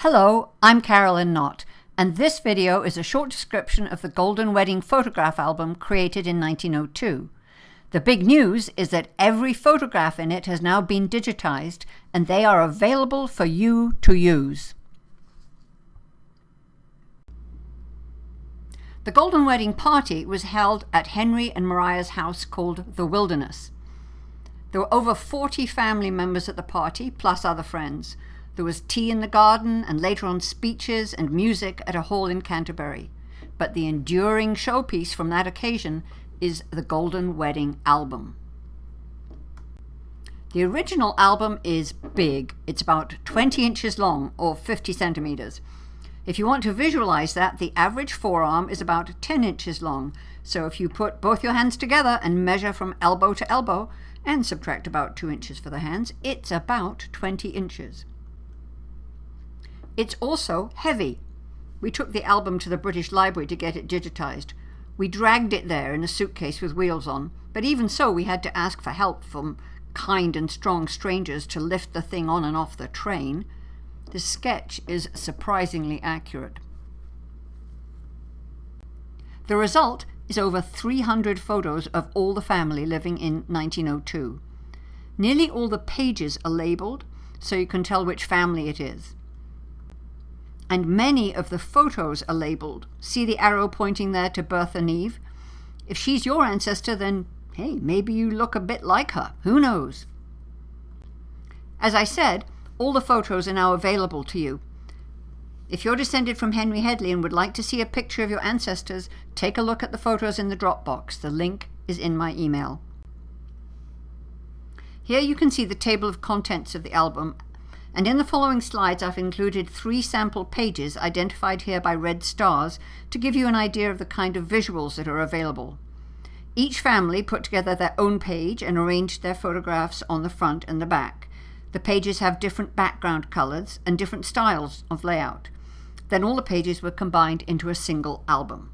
Hello, I'm Carolyn Knott, and this video is a short description of the Golden Wedding photograph album created in 1902. The big news is that every photograph in it has now been digitized, and they are available for you to use. The Golden Wedding party was held at Henry and Mariah's house called The Wilderness. There were over 40 family members at the party, plus other friends. There was tea in the garden and later on speeches and music at a hall in Canterbury. But the enduring showpiece from that occasion is the Golden Wedding album. The original album is big. It's about 20 inches long, or 50 centimeters. If you want to visualize that, the average forearm is about 10 inches long. So if you put both your hands together and measure from elbow to elbow and subtract about 2 inches for the hands, it's about 20 inches. It's also heavy. We took the album to the British Library to get it digitized. We dragged it there in a suitcase with wheels on, but even so we had to ask for help from kind and strong strangers to lift the thing on and off the train. The sketch is surprisingly accurate. The result is over 300 photos of all the family living in 1902. Nearly all the pages are labeled, so you can tell which family it is. And many of the photos are labeled. See the arrow pointing there to Bertha Neve? If she's your ancestor, then hey, maybe you look a bit like her. Who knows? As I said, all the photos are now available to you. If you're descended from Henry Headley and would like to see a picture of your ancestors, take a look at the photos in the Dropbox. The link is in my email. Here you can see the table of contents of the album, and in the following slides I've included 3 sample pages identified here by red stars to give you an idea of the kind of visuals that are available. Each family put together their own page and arranged their photographs on the front and the back. The pages have different background colors and different styles of layout. Then all the pages were combined into a single album.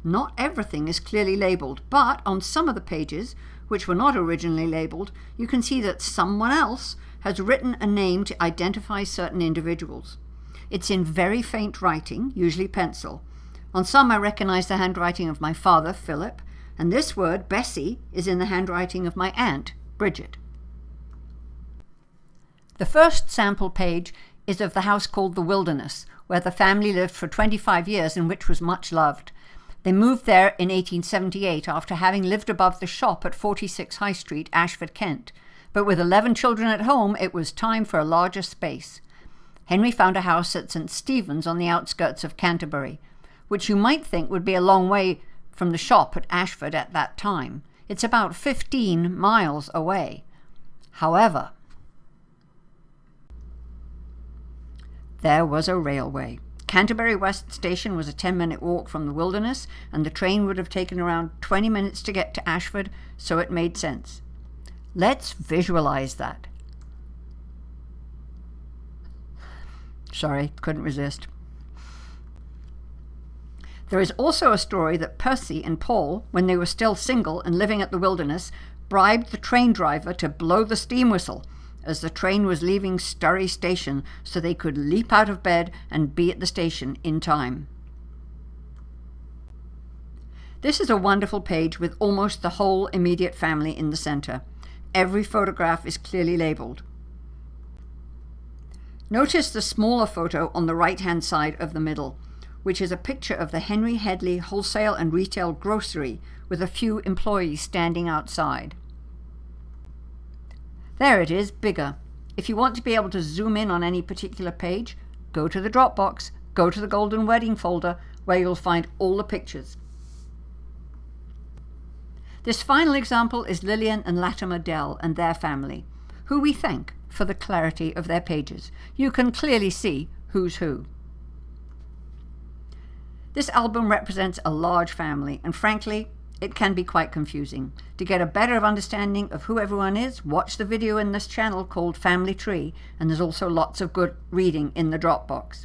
Not everything is clearly labeled, but on some of the pages, which were not originally labeled, you can see that someone else has written a name to identify certain individuals. It's in very faint writing, usually pencil. On some I recognize the handwriting of my father, Philip, and this word, Bessie, is in the handwriting of my aunt, Bridget. The first sample page is of the house called The Wilderness, where the family lived for 25 years and which was much loved. They moved there in 1878 after having lived above the shop at 46 High Street, Ashford, Kent. But with 11 children at home, it was time for a larger space. Henry found a house at St. Stephen's on the outskirts of Canterbury, which you might think would be a long way from the shop at Ashford at that time. It's about 15 miles away. However, there was a railway. Canterbury West Station was a 10-minute walk from the Wilderness, and the train would have taken around 20 minutes to get to Ashford, so it made sense. Let's visualize that. Sorry, couldn't resist. There is also a story that Percy and Paul, when they were still single and living at the Wilderness, bribed the train driver to blow the steam whistle as the train was leaving Sturry Station so they could leap out of bed and be at the station in time. This is a wonderful page with almost the whole immediate family in the center. Every photograph is clearly labeled. Notice the smaller photo on the right-hand side of the middle, which is a picture of the Henry Headley wholesale and retail grocery with a few employees standing outside. There it is, bigger. If you want to be able to zoom in on any particular page, go to the Dropbox, go to the Golden Wedding folder, where you'll find all the pictures. This final example is Lillian and Latimer Dell and their family, who we thank for the clarity of their pages. You can clearly see who's who. This album represents a large family, and frankly, it can be quite confusing. To get a better understanding of who everyone is, watch the video in this channel called Family Tree, and there's also lots of good reading in the Dropbox.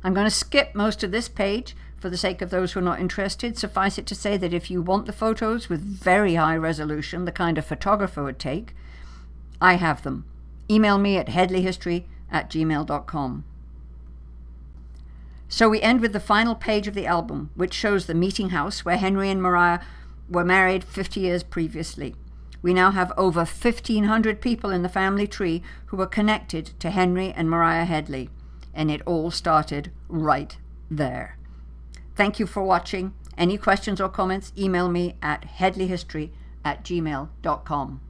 I'm going to skip most of this page for the sake of those who are not interested. Suffice it to say that if you want the photos with very high resolution, the kind a photographer would take, I have them. Email me at headleyhistory@gmail.com. So we end with the final page of the album, which shows the meeting house where Henry and Mariah were married 50 years previously. We now have over 1,500 people in the family tree who were connected to Henry and Mariah Headley, and it all started right there. Thank you for watching. Any questions or comments, email me at headleyhistory@gmail.com.